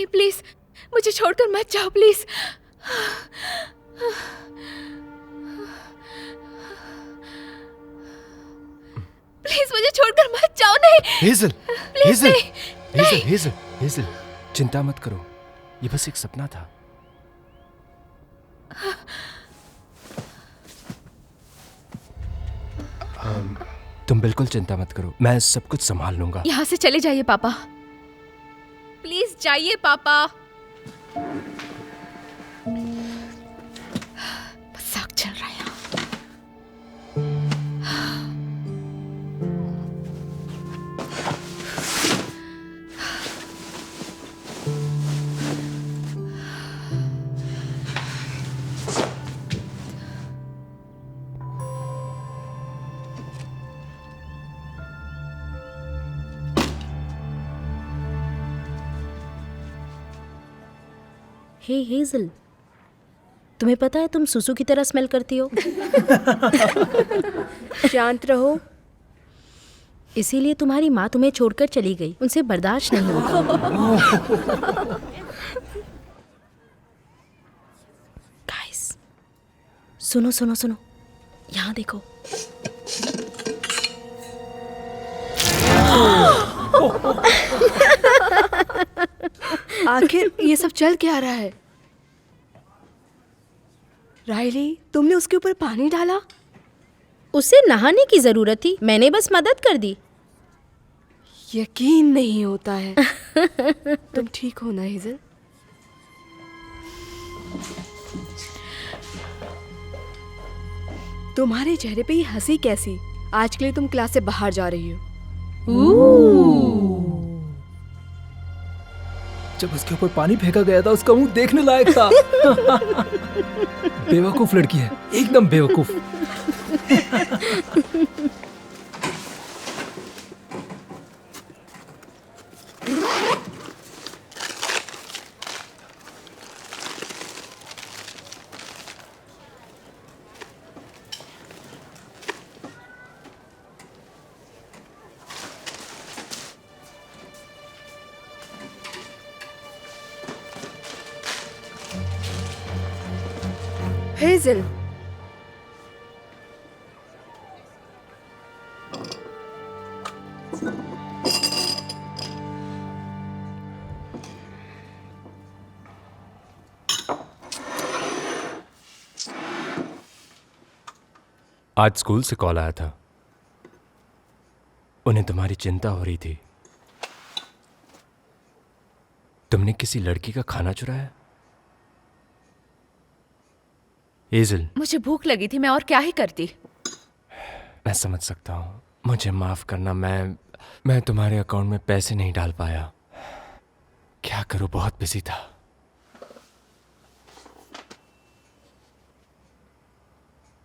नहीं प्लीज, मुझे छोड़कर मत जाओ प्लीज। प्लीज मुझे छोड़कर मत जाओ। नहीं हेजल, प्लीज हेजल, नहीं, हेजल, नहीं। हेजल, हेजल, चिंता मत करो, ये बस एक सपना था। तुम बिल्कुल चिंता मत करो, मैं सब कुछ संभाल लूंगा। यहाँ से चले जाइए पापा, प्लीज जाइए पापा। मजाक चल रहा है यहाँ। हे हेजल, तुम्हें पता है तुम सुसु की तरह स्मेल करती हो। शांत रहो। इसीलिए तुम्हारी माँ तुम्हें छोड़कर चली गई, उनसे बर्दाश्त नहीं होता। गाइस, सुनो सुनो सुनो, यहाँ देखो। आखिर ये सब चल क्या रहा है? रायली, तुमने उसके ऊपर पानी डाला? उसे नहाने की जरूरत थी, मैंने बस मदद कर दी। यकीन नहीं होता है। तुम ठीक हो ना हेजल? तुम्हारे चेहरे पे ये हंसी कैसी? आज के लिए तुम क्लास से बाहर जा रही हो। जब उसके ऊपर पानी फेंका गया था उसका मुंह देखने लायक था। बेवकूफ लड़की है, एकदम बेवकूफ। हेजल, आज स्कूल से कॉल आया था, उन्हें तुम्हारी चिंता हो रही थी। तुमने किसी लड़की का खाना चुराया? हेजल, मुझे भूख लगी थी, मैं और क्या ही करती। मैं समझ सकता हूँ, मुझे माफ करना। मैं तुम्हारे अकाउंट में पैसे नहीं डाल पाया। क्या करूं, बहुत बिजी था।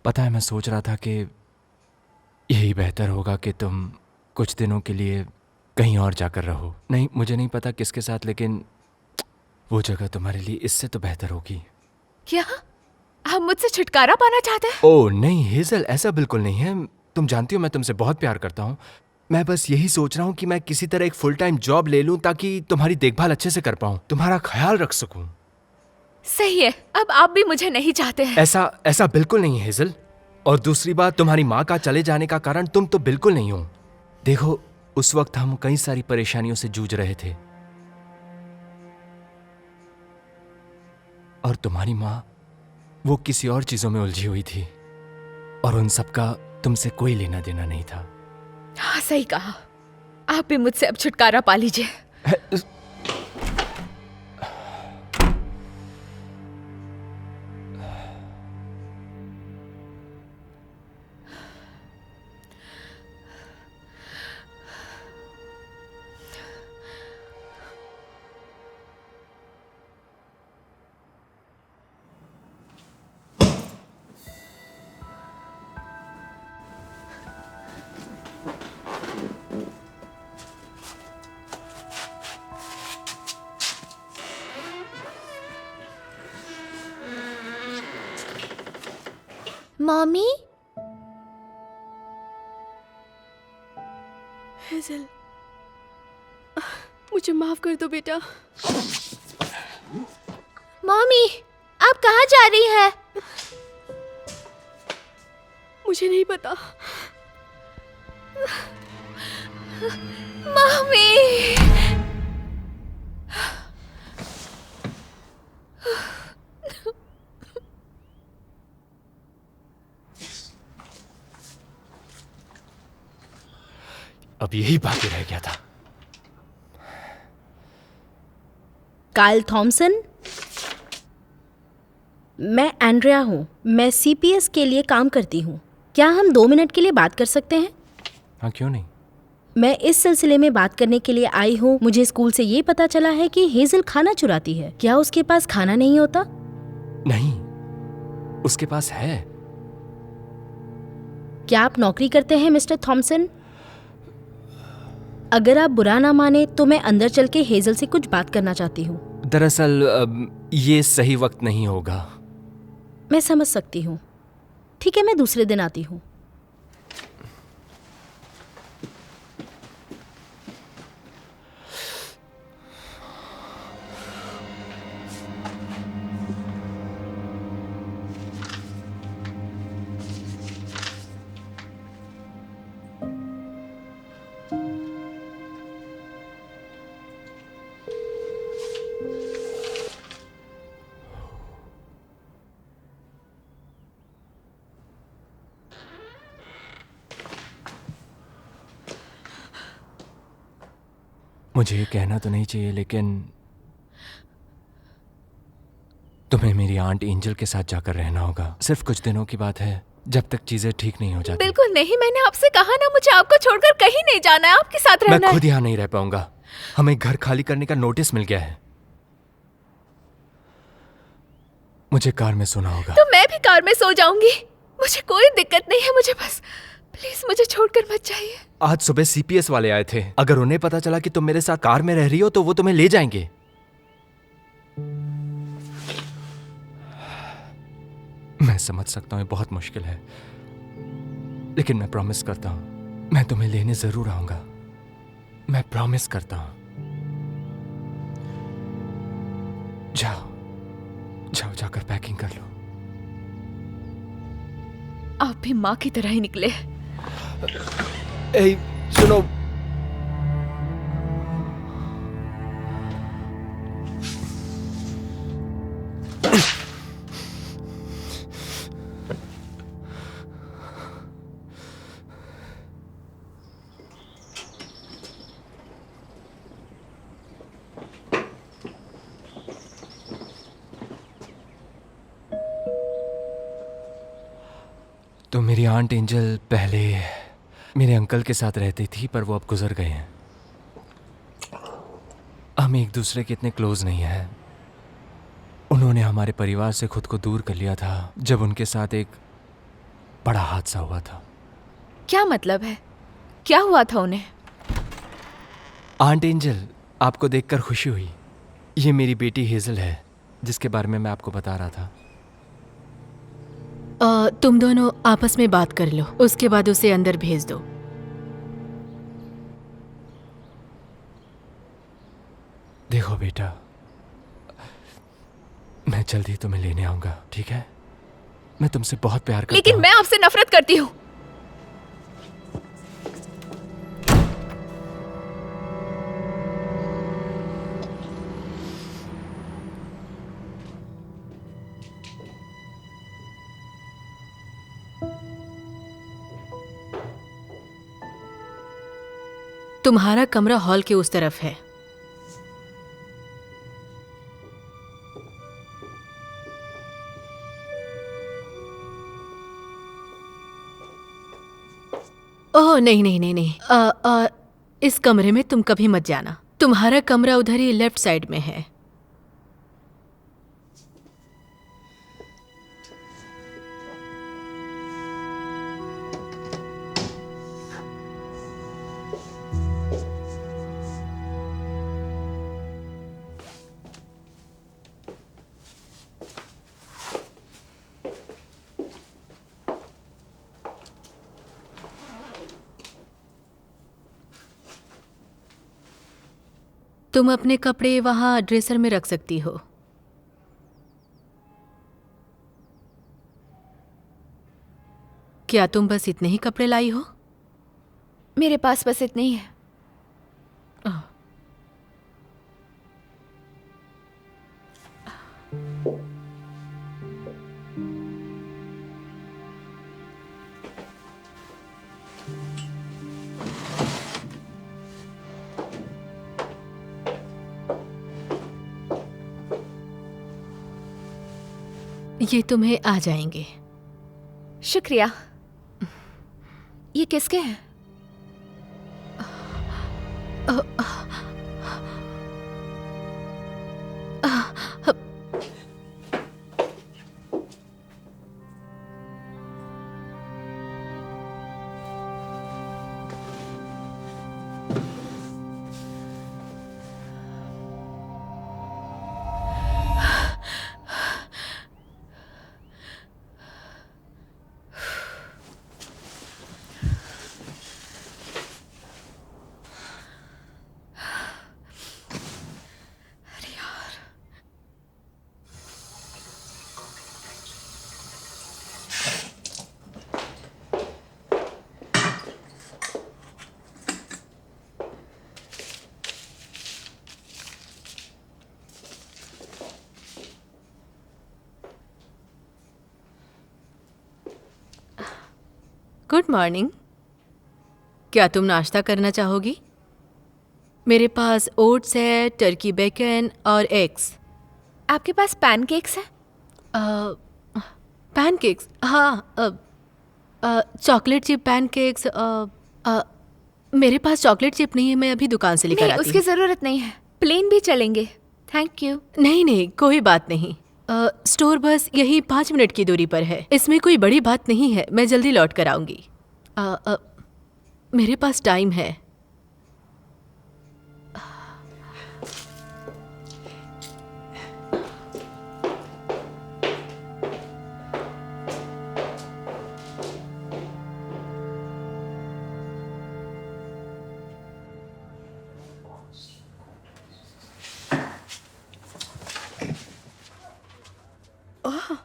पता है, मैं सोच रहा था कि यही बेहतर होगा कि तुम कुछ दिनों के लिए कहीं और जाकर रहो। नहीं, मुझे नहीं पता किसके साथ, लेकिन वो जगह तुम्हारे लिए इससे तो बेहतर होगी। क्या आप मुझसे छुटकारा पाना चाहते हैं? ओह नहीं हेजल, ऐसा बिल्कुल नहीं है। तुम जानती हो मैं तुमसे बहुत प्यार करता हूँ। मैं बस यही सोच रहा हूँ कि मैं किसी तरह एक फुल टाइम जॉब ले लूँ ताकि तुम्हारी देखभाल अच्छे से कर पाऊँ, तुम्हारा ख्याल रख सकूँ। सही है, अब आप भी मुझे नहीं चाहते हैं। ऐसा बिल्कुल नहीं है हेजल। और दूसरी बात, तुम्हारी माँ का चले जाने का कारण तुम तो बिल्कुल नहीं हो। देखो, उस वक्त हम कई सारी परेशानियों से जूझ रहे थे और तुम्हारी माँ वो किसी और चीजों में उलझी हुई थी और उन सब का तुमसे कोई लेना देना नहीं था। हाँ सही कहा, आप भी मुझसे अब छुटकारा पा लीजिए। मम्मी, हेजल, मुझे माफ कर दो बेटा। मम्मी, आप कहाँ जा रही है? मुझे नहीं पता। मम्मी। अब यही बाकी रह गया था। काइल थॉमसन, मैं एंड्रिया हूँ। मैं सीपीएस के लिए काम करती हूँ। क्या हम 2 मिनट के लिए बात कर सकते हैं? हाँ, क्यों नहीं। मैं इस सिलसिले में बात करने के लिए आई हूँ। मुझे स्कूल से ये पता चला है कि हेजल खाना चुराती है। क्या उसके पास खाना नहीं होता? नहीं, उसके पास है। क्या आप नौकरी करते हैं मिस्टर थॉमसन? अगर आप बुरा ना माने तो मैं अंदर चल के हेजल से कुछ बात करना चाहती हूँ। दरअसल ये सही वक्त नहीं होगा। मैं समझ सकती हूँ। ठीक है, मैं दूसरे दिन आती हूँ। मुझे ये कहना तो नहीं चाहिए, लेकिन तुम्हें मेरी आंट एंजल के साथ जाकर रहना होगा। सिर्फ कुछ दिनों की बात है, जब तक चीजें ठीक नहीं हो जाती। बिल्कुल नहीं, मैंने आपसे कहा ना, मुझे आपको छोड़कर कहीं नहीं जाना है, आपके साथ रहना मैं है। खुद यहाँ नहीं रह पाऊंगा। हमें घर खाली करने का नोटिस मिल गया है। मुझे कार में सोना होगा। तो मैं भी कार में सो जाऊंगी, मुझे कोई दिक्कत नहीं है। मुझे बस प्लीज मुझे छोड़कर मत जाइए। आज सुबह सीपीएस वाले आए थे। अगर उन्हें पता चला कि तुम मेरे साथ कार में रह रही हो तो वो तुम्हें ले जाएंगे। मैं समझ सकता हूँ ये बहुत मुश्किल है, लेकिन मैं प्रॉमिस करता हूँ मैं तुम्हें लेने जरूर आऊंगा। मैं प्रॉमिस करता हूँ। जाओ जाओ, जाकर पैकिंग कर लो। आप भी माँ की तरह ही निकले। ए, सुनो। तो मेरी आंट एंजल पहले मेरे अंकल के साथ रहती थी, पर वो अब गुजर गए हैं। हम एक दूसरे के इतने क्लोज नहीं हैं। उन्होंने हमारे परिवार से खुद को दूर कर लिया था जब उनके साथ एक बड़ा हादसा हुआ था। क्या मतलब है? क्या हुआ था उन्हें? आंट एंजल, आपको देखकर खुशी हुई। ये मेरी बेटी हेजल है, जिसके बारे में मैं आपको बता रहा था। तुम दोनों आपस में बात कर लो, उसके बाद उसे अंदर भेज दो। देखो बेटा, मैं जल्दी तुम्हें लेने आऊंगा, ठीक है? मैं तुमसे बहुत प्यार करता लेकिन हूं। मैं आपसे नफरत करती हूँ। तुम्हारा कमरा हॉल के उस तरफ है। ओह नहीं नहीं नहीं नहीं, इस कमरे में तुम कभी मत जाना। तुम्हारा कमरा उधर ही लेफ्ट साइड में है। तुम अपने कपड़े वहां ड्रेसर में रख सकती हो। क्या तुम बस इतने ही कपड़े लाई हो? मेरे पास बस इतने ही है। ये तुम्हें आ जाएंगे। शुक्रिया। ये किसके हैं? Good morning. क्या तुम नाश्ता करना चाहोगी? मेरे पास ओट्स है, टर्की बेकन और एग्स। आपके पास पैनकेक्स हैं? पैनकेक्स? हाँ। Chocolate chip pancakes. मेरे पास चॉकलेट चिप नहीं है, मैं अभी दुकान से लेकर नहीं, आती उसकी हूँ। जरूरत नहीं है। प्लेन भी चलेंगे। Thank you. नहीं नहीं, कोई बात नहीं। स्टोर बस यही 5 मिनट की दूरी पर है, इसमें कोई बड़ी बात नहीं है। मैं जल्दी लौट कर आऊंगी। मेरे पास टाइम है।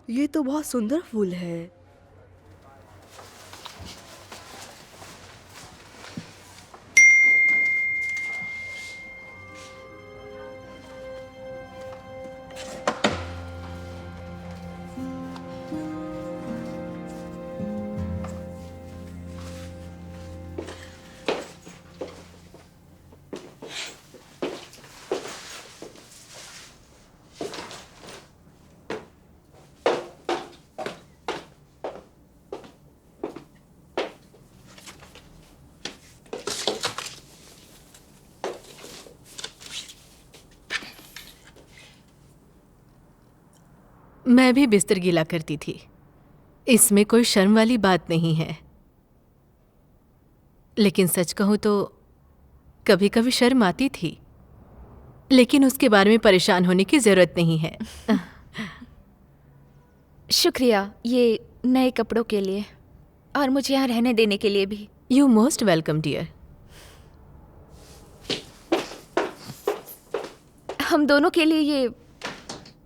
ये तो बहुत सुंदर फूल है। मैं भी बिस्तर गीला करती थी, इसमें कोई शर्म वाली बात नहीं है। लेकिन सच कहूं तो कभी कभी शर्म आती थी, लेकिन उसके बारे में परेशान होने की जरूरत नहीं है। शुक्रिया ये नए कपड़ों के लिए और मुझे यहाँ रहने देने के लिए भी। You most welcome dear. हम दोनों के लिए ये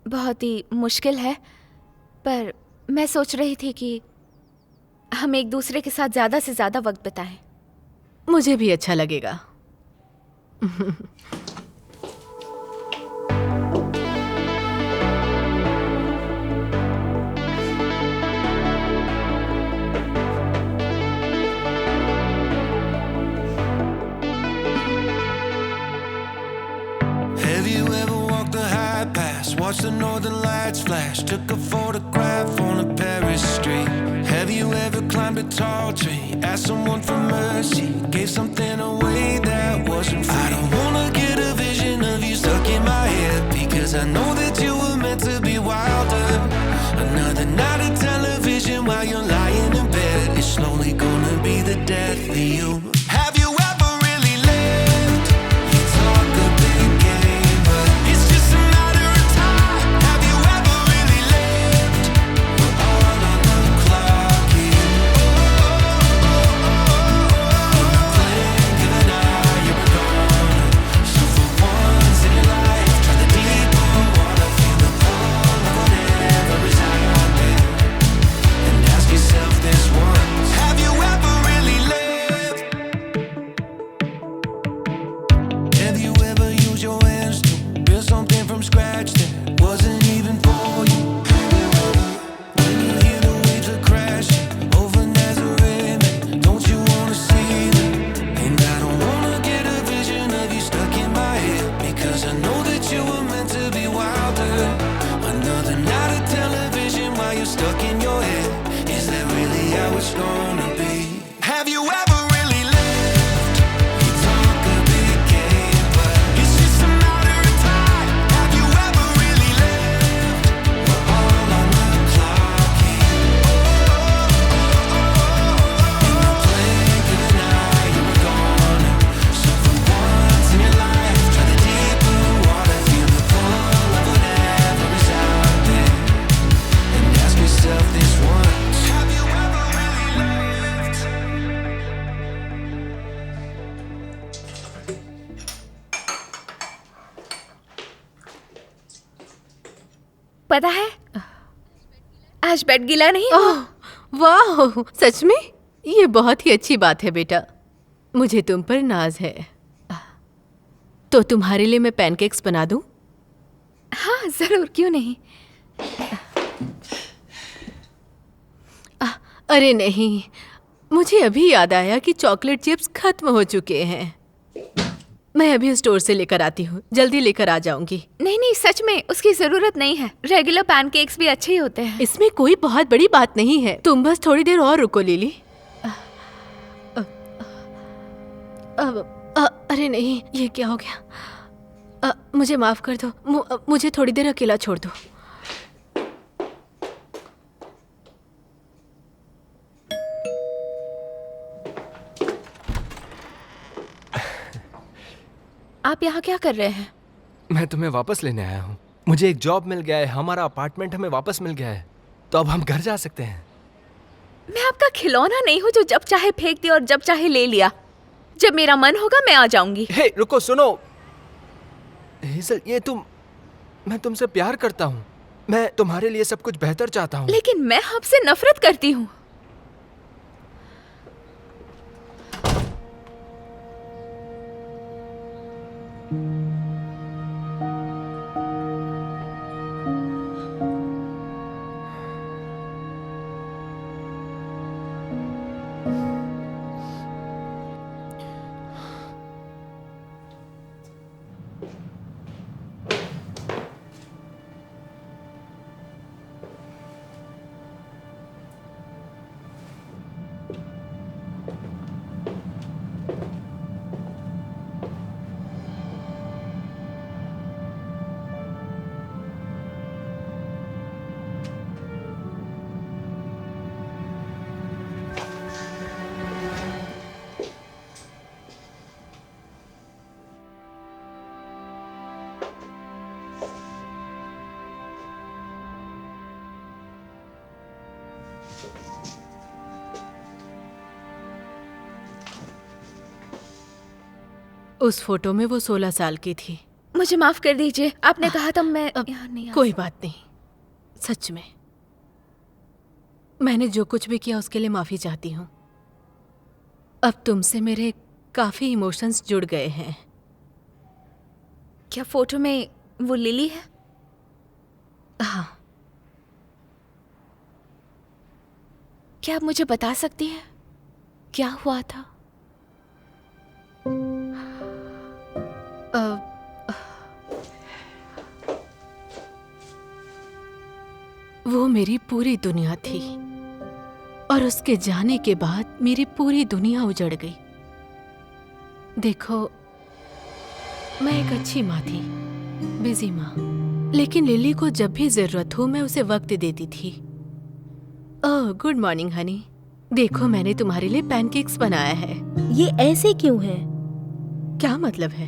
बहुत ही मुश्किल है, पर मैं सोच रही थी कि हम एक दूसरे के साथ ज़्यादा से ज़्यादा वक्त बिताएं। मुझे भी अच्छा लगेगा। Have you ever walked the high pass, watched the northern lights flash, took a photograph on a Paris street? Have you ever climbed a tall tree, asked someone for mercy, gave something away that wasn't free? I don't wanna get a vision of you stuck in my head, because I know that you were meant to be wilder. Another night of television while you're lying in bed, it's slowly gonna be the death of you. Have you ever really lived? You talk a big game, but it's just a matter of time. Have you ever really lived? We're all on the clock here. In the blink of an eye, you were gone. So for once in your life, try the deeper water, feel the pull of whatever is out there, and ask yourself this once. from scratch that wasn't even for you. When you hear the waves are crashing over Nazareth, don't you wanna see them? And I don't wanna get a vision of you stuck in my head, because I know that you were meant to be wilder. Another night of television while you're stuck in your head. Is that really how it's gonna be? Have you ever really lived? You talk a big game, but it's just a matter of time. Have you ever really lived? We're all on the clock here. In the blink of an eye, you were gone. So for once in your life, try the deeper water, feel the pull of whatever is out there, and ask yourself this once: have you ever really lived? पता है, आज bed गीला नहीं हुआ। ओह वाह, सच में ये बहुत ही अच्छी बात है बेटा। मुझे तुम पर नाज है। तो तुम्हारे लिए मैं पैनकेक्स बना दूं? हाँ जरूर, क्यों नहीं। अरे नहीं, मुझे अभी याद आया कि चॉकलेट चिप्स खत्म हो चुके हैं। मैं अभी स्टोर से लेकर आती हूँ, जल्दी लेकर आ जाऊंगी। नहीं नहीं, सच में उसकी जरूरत नहीं है। रेगुलर पैनकेक्स भी अच्छे ही होते हैं। इसमें कोई बहुत बड़ी बात नहीं है, तुम बस थोड़ी देर और रुको लिली। अरे नहीं, ये क्या हो गया? मुझे माफ कर दो, मुझे थोड़ी देर अकेला छोड़ दो। आप यहाँ क्या कर रहे हैं? मैं तुम्हें वापस लेने आया हूँ। मुझे एक जॉब मिल गया है, हमारा अपार्टमेंट हमें वापस मिल गया है, तो अब हम घर जा सकते हैं। मैं आपका खिलौना नहीं हूँ जो जब चाहे फेंक दिया और जब चाहे ले लिया। जब मेरा मन होगा मैं आ जाऊंगी। हे रुको, सुनो हेजल, मैं तुमसे प्यार करता हूँ। मैं तुम्हारे लिए सब कुछ बेहतर चाहता हूँ। लेकिन मैं आपसे नफरत करती हूँ। उस फोटो में वो 16 साल की थी। मुझे माफ कर दीजिए, आपने कहा था मैं यहाँ नहीं आ कोई बात नहीं, सच में मैंने जो कुछ भी किया उसके लिए माफी चाहती हूँ। अब तुमसे मेरे काफी इमोशंस जुड़ गए हैं। क्या फोटो में वो लिली है? हाँ। क्या आप मुझे बता सकती हैं क्या हुआ था? वो मेरी पूरी दुनिया थी और उसके जाने के बाद मेरी पूरी दुनिया उजड़ गई। देखो, मैं एक अच्छी माँ थी, बिजी माँ, लेकिन लिली को जब भी जरूरत हो मैं उसे वक्त देती थी। ओह गुड मॉर्निंग हनी, देखो मैंने तुम्हारे लिए पैनकेक्स बनाया है। ये ऐसे क्यों है? क्या मतलब है?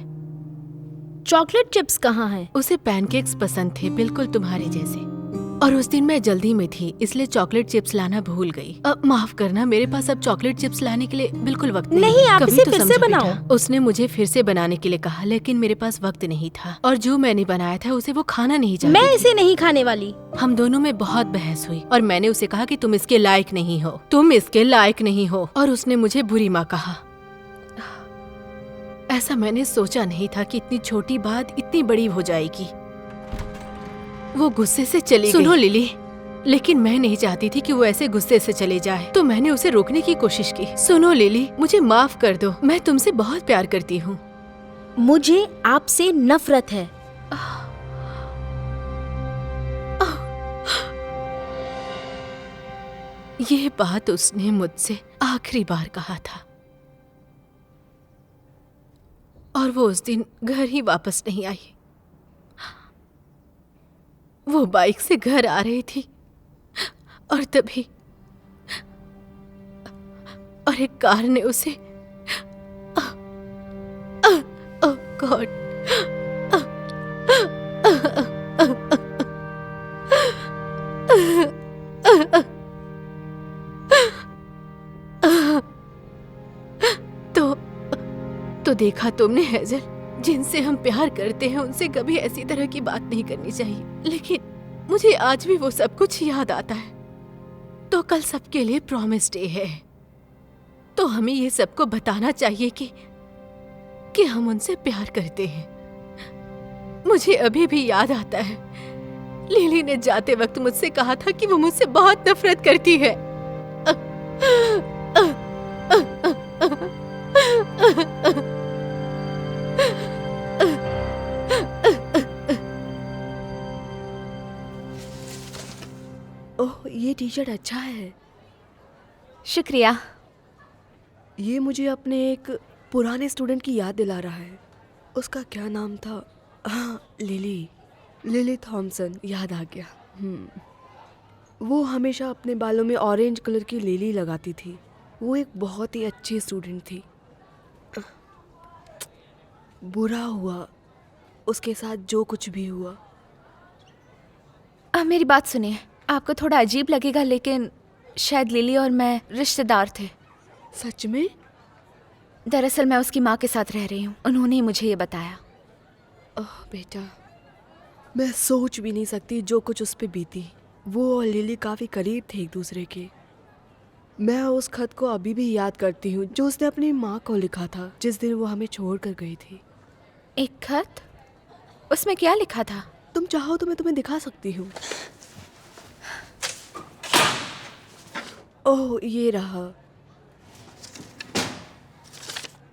चॉकलेट चिप्स कहाँ हैं? उसे पैनकेक्स पसंद थे, बिल्कुल तुम्हारे जैसे, और उस दिन मैं जल्दी में थी इसलिए चॉकलेट चिप्स लाना भूल गई। अब माफ करना, मेरे पास अब चॉकलेट चिप्स लाने के लिए बिल्कुल वक्त नहीं, आप कभी इसे तो फिर से समझो बनाओ। बेटा। उसने मुझे फिर से बनाने के लिए कहा, लेकिन मेरे पास वक्त नहीं था और जो मैंने बनाया था उसे वो खाना नहीं चाहती मैं थी। इसे नहीं खाने वाली। हम दोनों में बहुत बहस हुई और मैंने उसे कहा कि तुम इसके लायक नहीं हो, तुम इसके लायक नहीं हो, और उसने मुझे बुरी माँ कहा। ऐसा मैंने सोचा नहीं था कि इतनी छोटी बात इतनी बड़ी हो जाएगी। वो गुस्से से चली गई। सुनो लिली, लेकिन मैं नहीं चाहती थी कि वो ऐसे गुस्से से चले जाए, तो मैंने उसे रोकने की कोशिश की। सुनो लिली, मुझे माफ कर दो, मैं तुमसे बहुत प्यार करती हूँ। मुझे आपसे नफरत है। ये बात उसने मुझसे आखिरी बार कहा था, और वो उस दिन घर ही वापस नहीं आई। वो बाइक से घर आ रही थी और तभी और एक कार ने उसे ओह गॉड, तो देखा तुमने हेजल, जिनसे हम प्यार करते हैं उनसे कभी ऐसी तरह की बात नहीं करनी चाहिए, लेकिन मुझे आज भी वो सब कुछ याद आता है। तो कल सबके लिए प्रॉमिस डे है, तो हमें ये सबको बताना चाहिए कि हम उनसे प्यार करते हैं। मुझे अभी भी याद आता है, लिली ने जाते वक्त मुझसे कहा था कि वो मुझसे बहुत नफरत करती है। ओह, ये टी शर्ट अच्छा है। शुक्रिया। ये मुझे अपने एक पुराने स्टूडेंट की याद दिला रहा है। उसका क्या नाम था? हाँ, लिली थॉमसन, याद आ गया। वो हमेशा अपने बालों में ऑरेंज कलर की लिली लगाती थी। वो एक बहुत ही अच्छी स्टूडेंट थी। बुरा हुआ उसके साथ जो कुछ भी हुआ। अब मेरी बात सुनिए, आपको थोड़ा अजीब लगेगा, लेकिन शायद लिली और मैं रिश्तेदार थे। सच में? दरअसल मैं उसकी माँ के साथ रह रही हूँ, उन्होंने ही मुझे ये बताया। ओह बेटा, मैं सोच भी नहीं सकती जो कुछ उस पे बीती। वो और लिली काफ़ी करीब थे एक दूसरे के। मैं उस खत को अभी भी याद करती हूँ जो उसने अपनी माँ को लिखा था जिस दिन वो हमें छोड़ कर गई थी। एक खत? उसमें क्या लिखा था? तुम चाहो तो मैं तुम्हें दिखा सकती हूँ। ओह, ये रहा।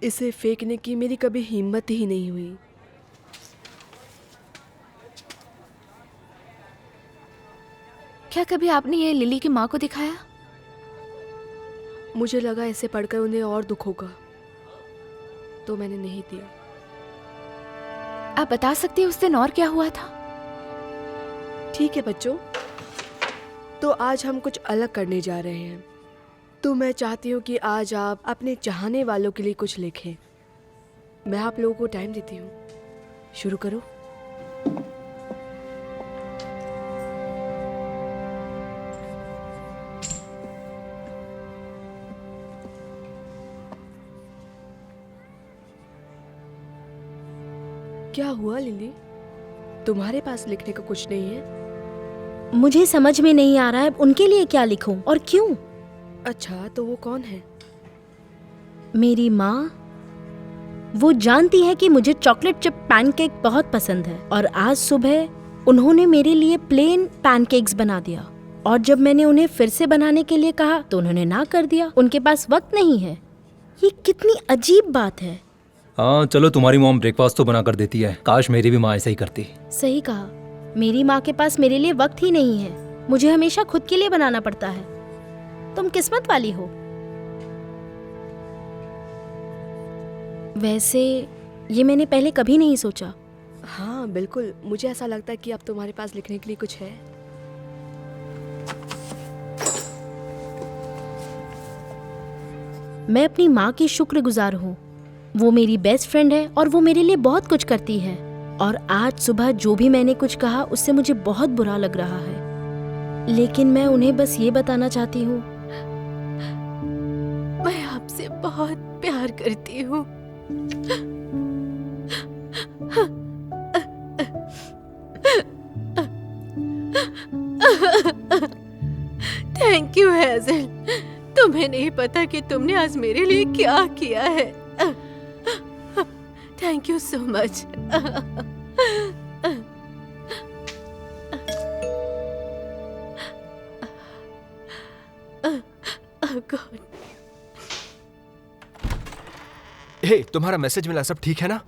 इसे फेंकने की मेरी कभी हिम्मत ही नहीं हुई। क्या कभी आपने ये लिली की माँ को दिखाया? मुझे लगा इसे पढ़कर उन्हें और दुख होगा, तो मैंने नहीं दिया। आप बता सकती हैं उस दिन और क्या हुआ था? ठीक है बच्चों, तो आज हम कुछ अलग करने जा रहे हैं। तो मैं चाहती हूँ कि आज आप अपने चाहने वालों के लिए कुछ लिखें। मैं आप लोगों को टाइम देती हूँ। शुरू करो। क्या हुआ लिली? तुम्हारे पास लिखने को कुछ नहीं है? मुझे समझ में नहीं आ रहा है उनके लिए क्या लिखूं और क्यों। अच्छा, तो वो कौन है? मेरी माँ। वो जानती है कि मुझे चॉकलेट चिप पैनकेक बहुत पसंद है, और आज सुबह उन्होंने मेरे लिए प्लेन पैनकेक्स बना दिया, और जब मैंने उन्हें फिर से बनाने के लिए कहा तो उन्होंने ना कर दिया। उनके पास वक्त नहीं है। ये कितनी अजीब बात है। हाँ चलो, तुम्हारी मॉम ब्रेकफास्ट तो बना कर देती है। काश मेरी भी माँ ऐसा ही करती। सही कहा, मेरी माँ के पास मेरे लिए वक्त ही नहीं है। मुझे हमेशा खुद के लिए बनाना पड़ता है। तुम किस्मत वाली हो। वैसे ये मैंने पहले कभी नहीं सोचा। हाँ बिल्कुल, मुझे ऐसा लगता है कि अब तुम्हारे पास लिखने के लिए कुछ है। मैं अपनी माँ की शुक्रगुजार हूँ। वो मेरी बेस्ट फ्रेंड है और वो मेरे लिए बहुत कुछ करती है। और आज सुबह जो भी मैंने कुछ कहा उससे मुझे बहुत बुरा लग रहा है, लेकिन मैं उन्हें बस ये बताना चाहती हूँ, मैं आपसे बहुत प्यार करती हूँ। Thank you Hazel. तुम्हें नहीं पता कि तुमने आज मेरे लिए क्या किया है। Thank you so much. God. Hey, तुम्हारा मैसेज मिला, सब ठीक है ना?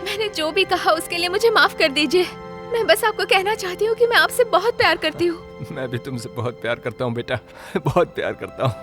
मैंने जो भी कहा उसके लिए मुझे माफ कर दीजिए। मैं बस आपको कहना चाहती हूँ कि मैं आपसे बहुत प्यार करती हूँ। मैं भी तुमसे बहुत प्यार करता हूँ बेटा, बहुत प्यार करता हूँ।